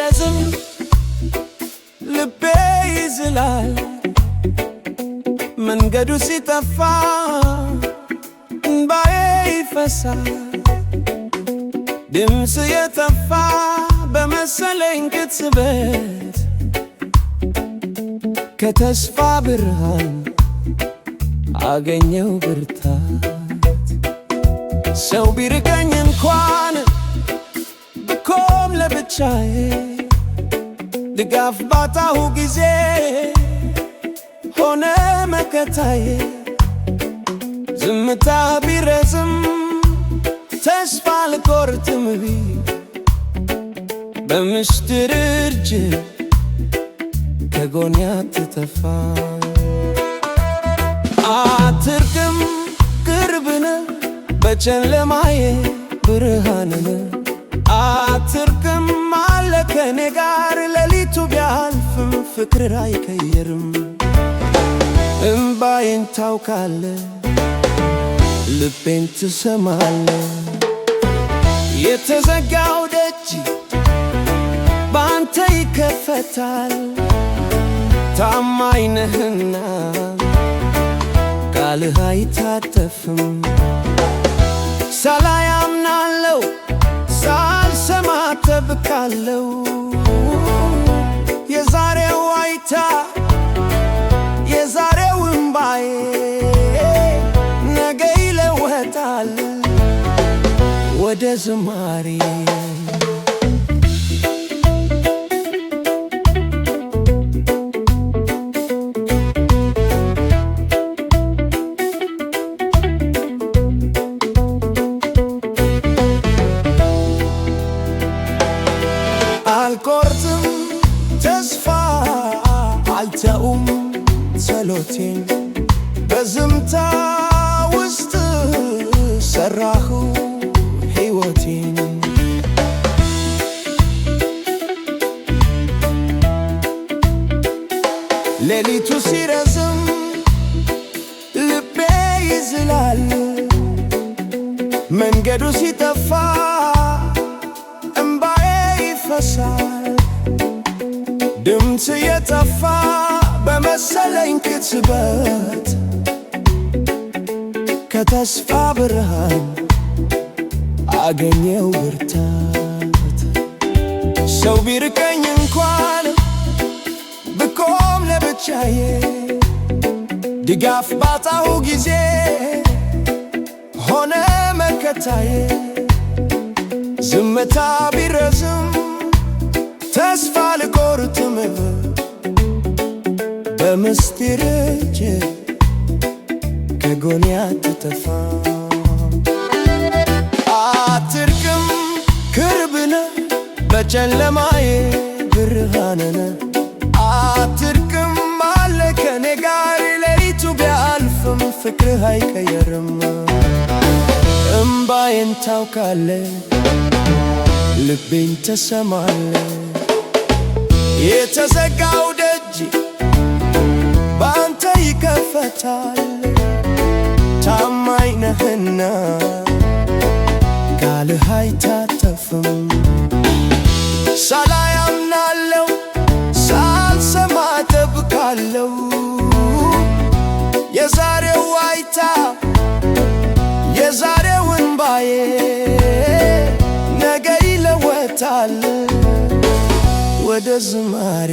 ሲረዝም ልቤ ይዝላል መንገዱ ሲጠፋ እንባዬ ይፈሳል ድምፅ የጠፋ በመሰለኝ ቅጽበት ከተስፋ ብርሃን አገኘው ብርታት ሰው ቢርቀኝ እንኳን ብቆም ለብቻዬ ድጋፍ ባጣሁ ጊዜ ሆነ መከታዬ ዝምታ ቢረዝም ተስፋ አልቆርጥም በምስጢር እጅ ከጎኔ አትጠፋ አትርቅም ቅርብ ነህ በጨለማዬ ብርሃን ነህ አትርቅም አለ ከኔ ጋር ሌሊቱ ቢያልፍም ፍቅር አይቀየርም እምባዬን ታውቃለህ ልቤን ትሰማለህ የተዘጋው ደጅ ባንተ ይከፈታል ታማኝ ነህና ቃልህ አይታጠፍም ሳላይ አምናለሁ ሳልሰማ እጠብቃለሁ የዛሬው ዋይታ የዛሬው እምባዬ ነገ ይለወጣል ወደ ዝማሬ አልቆርጥም ተስፋ አልተውም ጸሎቴን በዝምታ ውስጥ ሰራሁ ሕይወቴን ሌሊቱ ሲረዝም ልቤ ይዝላል መንገዱ ሲጠፋ እምባዬ ይፈሳል ድምፅ የጠፋ በመሰለኝ ቅጽበት ከተስፋ ብርሃን አገኘው ብርታት ሰው ቢርቀኝ እንኳን ብቆም ለብቻዬ ድጋፍ ባጣሁ ጊዜ ሆነ መከታዬ ዝምታ ቢረዝም ተስፋ አልቆርጥም በምስጢር እጅ ከጎኔ አትጠፋ አትርቅም ቅርብ ነህ በጨለማዬ ብርሃን ነህ አትርቅም አለ ከኔ ጋር ሌሊቱ ቢያልፍም ፍቅርህ አይቀየርም እምባዬን ታውቃለህ ልቤን ትሰማለህ የተዘጋው ደጅ ባንተ ይከፈታል ታማኝ ነህና ቃልህ አይታጠፍም ሳላይ አምናለሁ ሳልሰማ እጠብቃለሁ የዛሬው ዋይታ የዛሬው እንባዬ ነገ ይለወጣል ወደ ዝማሬ